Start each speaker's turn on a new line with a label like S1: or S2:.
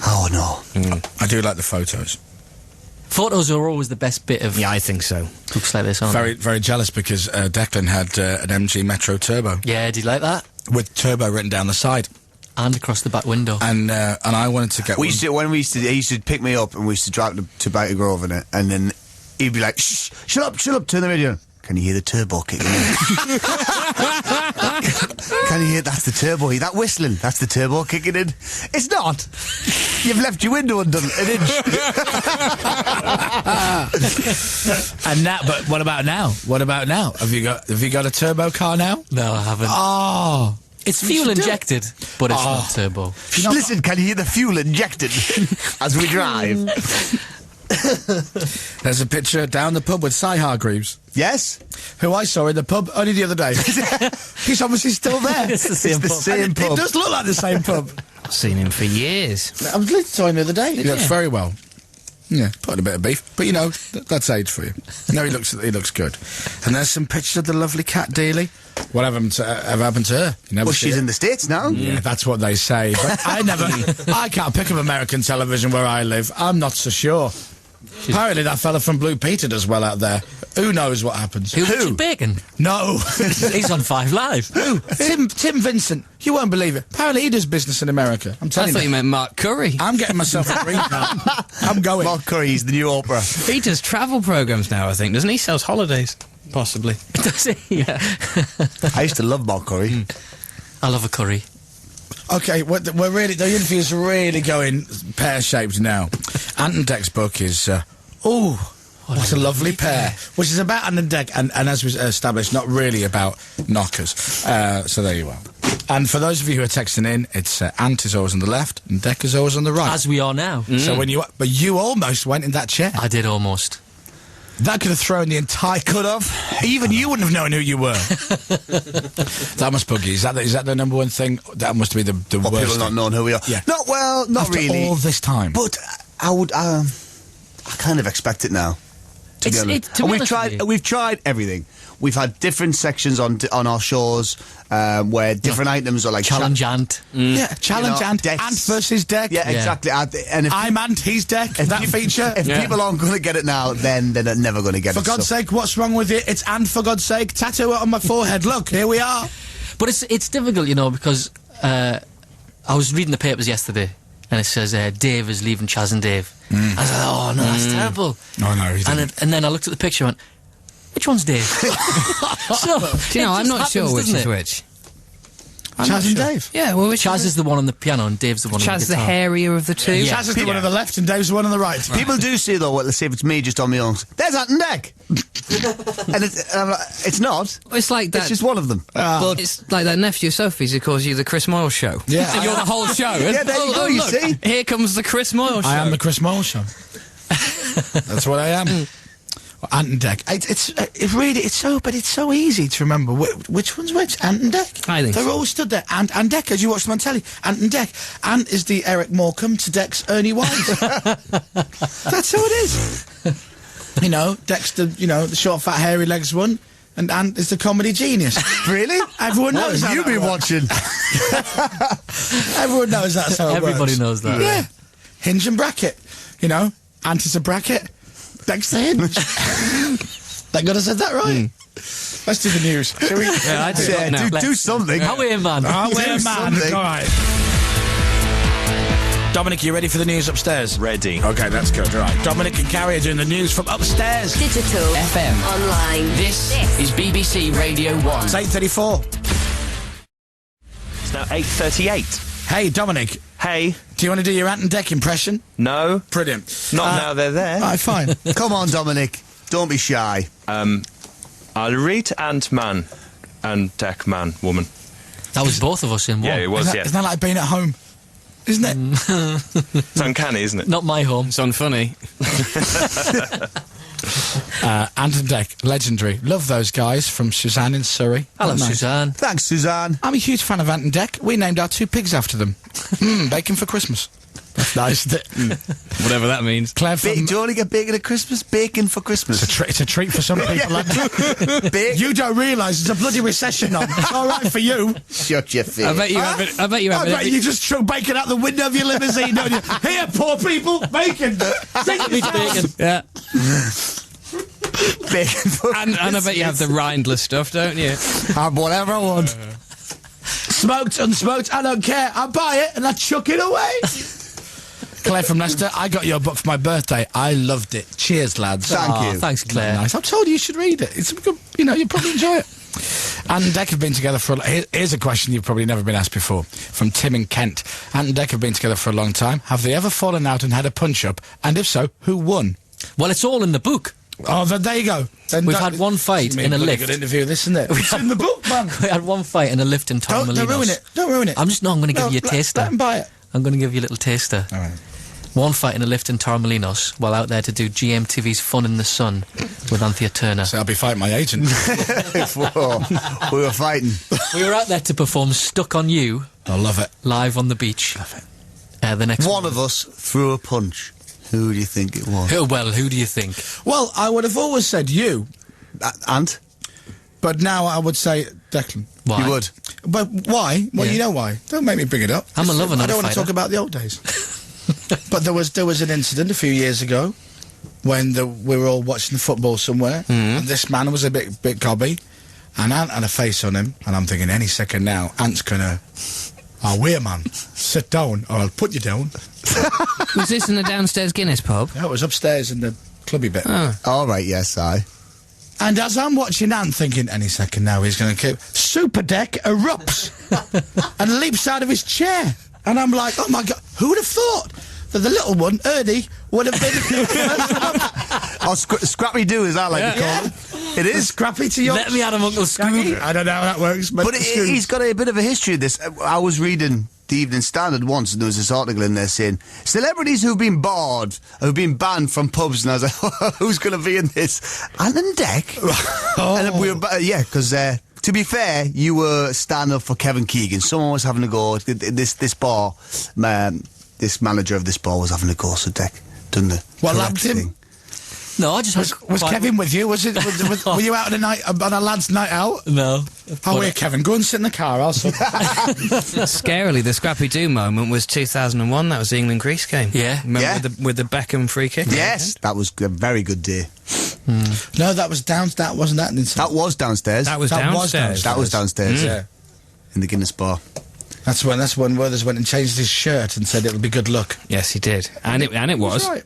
S1: Oh, no.
S2: I do like the photos.
S3: Photos are always the best bit of...
S4: Yeah, I think so.
S3: Looks like this, aren't
S2: Very, very jealous because Declan had an MG Metro Turbo
S3: they? Yeah, do you like that?
S2: with turbo written down the side,
S3: And across the back window.
S2: and I wanted to get.
S1: He used to pick me up and we used to drive to Barty Grove in it, and then he'd be like, shh, shut up, turn the radio on. Can you hear the turbo kicking in? Can you hear, that's the turbo, that whistling, that's the turbo kicking in. It's not. You've left your window undone an inch.
S2: And that, but what about now? What about now? Have you got a turbo car now?
S3: No, I haven't.
S2: Oh,
S3: It's fuel injected, but it's not turbo.
S1: Listen, can you hear the fuel injected as we drive?
S2: there's a picture down the pub with Cy Hargreaves,
S1: Yes?
S2: who I saw in the pub only the other day. He's obviously still there.
S3: It's the same
S1: It's the
S3: pub.
S1: same
S2: It
S1: pub.
S2: does look like the same pub.
S4: I've seen him for years.
S2: I was literally saw him the other day. He looks very well. Yeah, put in a bit of beef, but you know that's age for you. No, he looks good. And there's some pictures of the lovely cat Dealey. What ever happened to her? You never
S1: Well,
S2: see
S1: she's
S2: it.
S1: in the States now.
S2: Yeah, that's what they say. But I can't pick up American television where I live. I'm not so sure. Apparently that fella from Blue Peter does well out there. Who knows what happens?
S3: Who? Richard Bacon?
S2: No.
S3: He's on 5 Live.
S2: Who? Tim Vincent. You won't believe it. Apparently he does business in America. I'm
S4: I
S2: telling
S4: thought
S2: you.
S4: you meant Mark Curry.
S2: I'm getting myself a green card. I'm going.
S1: Mark Curry's the new Oprah.
S4: He does travel programmes now, I think, doesn't he? Sells holidays. Possibly.
S3: Does he? Yeah.
S1: I used to love Mark Curry.
S3: I love a curry.
S2: Okay, we're really, the interview's really going pear-shaped now. Ant and Dec's book is, what a lovely pair. Which is about Ant and Dec, and as was established, not really about knockers. So there you are. And for those of you who are texting in, it's Ant is always on the left, and Dec is always on the right.
S3: As we are now.
S2: So but you almost went in that chair.
S3: I did almost.
S2: That could have thrown the entire... Could have. Even you wouldn't have known who you were. That must buggy. Is that the number one thing? That must be the
S1: Well,
S2: worst
S1: people not
S2: thing.
S1: knowing who we are.
S2: Yeah.
S1: Not
S2: After
S1: really.
S2: all this time.
S1: But I kind of expect it now. To be honest.
S3: to be
S1: And
S3: honest with you-
S1: we've tried everything. We've had different sections on our shows where different items are like
S3: Challenge Ant.
S2: Yeah, challenge
S1: You know,
S2: Ant.
S1: Dex.
S2: Ant versus Dec.
S1: Yeah, exactly. And if
S2: I'm Ant, he's Dec. That feature.
S1: if people aren't going to get it now, then they're never going to get
S2: For
S1: it.
S2: God's sake, what's wrong with it? It's Ant, for God's sake. Tattoo it on my forehead. Look, here we are.
S3: But it's difficult, you know, because I was reading the papers yesterday, and it says Dave is leaving Chaz and Dave. I was like, oh no, that's terrible.
S2: No, he didn't.
S3: And then I looked at the picture and went, which one's Dave? So,
S4: Do you know,
S3: it
S4: I'm
S3: just
S4: not sure
S3: happens,
S4: which
S3: doesn't
S4: is
S3: it?
S4: which.
S2: Chaz and Dave.
S4: Yeah, well, which
S3: Chaz is the one on the piano and Dave's the one on the
S4: Chaz the
S3: guitar.
S4: hairier of the two.
S3: Yeah.
S2: Chaz is the one on the left and Dave's the one on the right.
S1: People do say though, well, let's see if it's me just on my own. There's Ant and Dec. And I'm like, it's not.
S4: It's like that.
S1: It's just one of them.
S4: But it's like that nephew of Sophie's who calls you the Chris Moyles Show.
S2: Yeah.
S4: And you're the whole show.
S1: Yeah, there you go, you
S4: look,
S1: see.
S4: Here comes the Chris Moyles Show.
S2: I am the Chris Moyles Show. That's what I am. Ant and Dec. It's so easy to remember which one's which. Ant and Dec.
S4: I think
S2: they're
S4: so.
S2: all stood there. Ant and Dec, as you watch them on telly. Ant and Dec. Ant is the Eric Morecambe to Dec's Ernie Wise. That's how it is. You know, Dec's the short, fat, hairy legs one, and Ant is the comedy genius.
S1: Really?
S2: Everyone knows.
S1: What have you been watching?
S2: Everyone knows that's how it
S3: Everybody
S2: works.
S3: knows that.
S2: Yeah. Hinge and bracket. You know, Ant is a bracket. Dec's the hinge. Thank God I said that right. Let's do the news. Shall we?
S4: Yeah, I'd say now.
S1: Do something.
S3: Away, man.
S2: Oh, we're man.
S1: something.
S2: All right. Dominic, you ready for the news upstairs?
S5: Ready.
S2: Okay, that's good. Right. Dominic and Carrie are doing the news from upstairs.
S6: Digital.
S7: FM.
S6: Online.
S7: This is BBC Radio 1.
S2: It's 8:34.
S5: It's now 8:38.
S2: Hey, Dominic,
S5: Hey,
S2: do you want to do your Ant and Dec impression?
S5: no,
S2: Brilliant.
S5: not now they're there.
S2: All right, fine.
S1: Come on, Dominic. Don't be shy.
S5: I'll read Ant-Man and Dec-Man, woman.
S3: That was both of us in one.
S5: Yeah, it was,
S2: Isn't that like being at home? Isn't it?
S5: It's uncanny, isn't it?
S3: Not my home.
S4: It's unfunny.
S2: Ant and Dec, legendary. Love those guys from Suzanne in Surrey.
S3: Hello,
S2: Not nice.
S3: Suzanne.
S1: Thanks, Suzanne.
S2: I'm a huge fan of Ant and Dec. We named our 2 pigs after them. Bacon for Christmas. That's nice, isn't it?
S4: Whatever that means.
S2: Claire
S1: Do
S2: from...
S1: you only get bacon at Christmas? Bacon for Christmas.
S2: It's a treat for some people. Lad. You don't realise there's a bloody recession on. It's all right for you.
S1: Shut your face.
S4: I bet you have it. I bet you have it.
S2: You just throw bacon out the window of your limousine, don't you? Here, poor people, bacon.
S3: Bacon.
S4: Yeah.
S1: Bacon for
S4: And I bet you have the rindless stuff, don't you?
S2: Have whatever I want. Smoked, unsmoked, I don't care. I buy it and I chuck it away. Claire from Leicester, I got your book for my birthday. I loved it. Cheers, lads.
S1: Thank you.
S3: Thanks, Claire.
S2: Nice. I told you should read it. It's a good, you'll probably enjoy it. Ant and Dec have been together for here's a question you've probably never been asked before, from Tim in Kent. Ant and Dec have been together for a long time. Have they ever fallen out and had a punch-up? And if so, who won?
S3: Well, it's all in the book.
S2: Oh, then there you go. Then
S3: We've had one fight in a lift.
S2: Good interview, this, isn't it? It's in the book, man.
S3: We had one fight in a lift in Torremolinos.
S2: Don't ruin it. Don't ruin it.
S3: I'm going to give you a taster.
S2: Let him buy it.
S3: I'm going to give you a little taster.
S2: All right.
S3: One fight in a lift in Torremolinos while out there to do GMTV's Fun in the Sun with Anthea Turner.
S2: So I'll be fighting my agent.
S1: Whoa. We were fighting.
S3: We were out there to perform Stuck on You
S2: I love it.
S3: live on the beach.
S2: Love it.
S3: The next
S1: One of us threw a punch. Who do you think it was?
S3: Who do you think?
S2: Well, I would have always said you,
S1: Ant?
S2: but now I would say Declan.
S3: Why?
S1: You would.
S2: But why? Well,
S3: Yeah.
S2: you know why. Don't make me bring it up.
S3: I'm a lover,
S2: I
S3: not a
S2: don't want to
S3: fighter.
S2: talk about the old days. But there was an incident a few years ago when we were all watching the football somewhere, and this man was a bit gobby, and Ant had a face on him, and I'm thinking any second now, Ant's gonna... Oh, wait, man. Sit down, or I'll put you down.
S4: Was this in the downstairs Guinness pub?
S2: No, it was upstairs in the clubby bit.
S1: All right, yes, I.
S2: And as I'm watching Ant thinking, any second now he's going to kill, Super Deck erupts and leaps out of his chair. And I'm like, oh my God, who would have thought that the little one, Ernie, would have been...
S1: Oh, Scrappy Doo, is that like you call it? It is.
S2: Scrappy to your...
S3: Let me at him, Uncle Scrooge.
S2: I don't know how that works,
S1: But he's got a bit of a history of this. I was reading the Evening Standard once, and there was this article in there saying celebrities who've been barred, who've been banned from pubs, and I was like, who's going to be in this? Ant and Dec. And we were, because to be fair, you were standing up for Kevin Keegan. Someone was having a go. This bar, this manager of this bar was having a go. So Dec done the
S2: What,
S1: correct
S2: lapped him?
S1: thing.
S3: No, I just
S2: Was Kevin with you? Was it? Were you out on a lad's night out?
S3: No.
S2: Oh, wait, Kevin, go and sit in the car. I'll sort
S4: Scarily, the Scrappy Doo moment was 2001. That was the England-Greece game.
S3: Yeah.
S4: Remember
S1: Yeah.
S4: with the Beckham free kick?
S1: Yes, that was a very good day.
S2: No, that was downstairs. That wasn't that.
S1: That was downstairs.
S4: That was
S2: That was
S4: downstairs.
S1: That was downstairs.
S2: Yeah.
S1: In the Guinness bar.
S2: That's when Werther's went and changed his shirt and said it'll be good luck.
S4: Yes, he did. And it was.
S2: Right.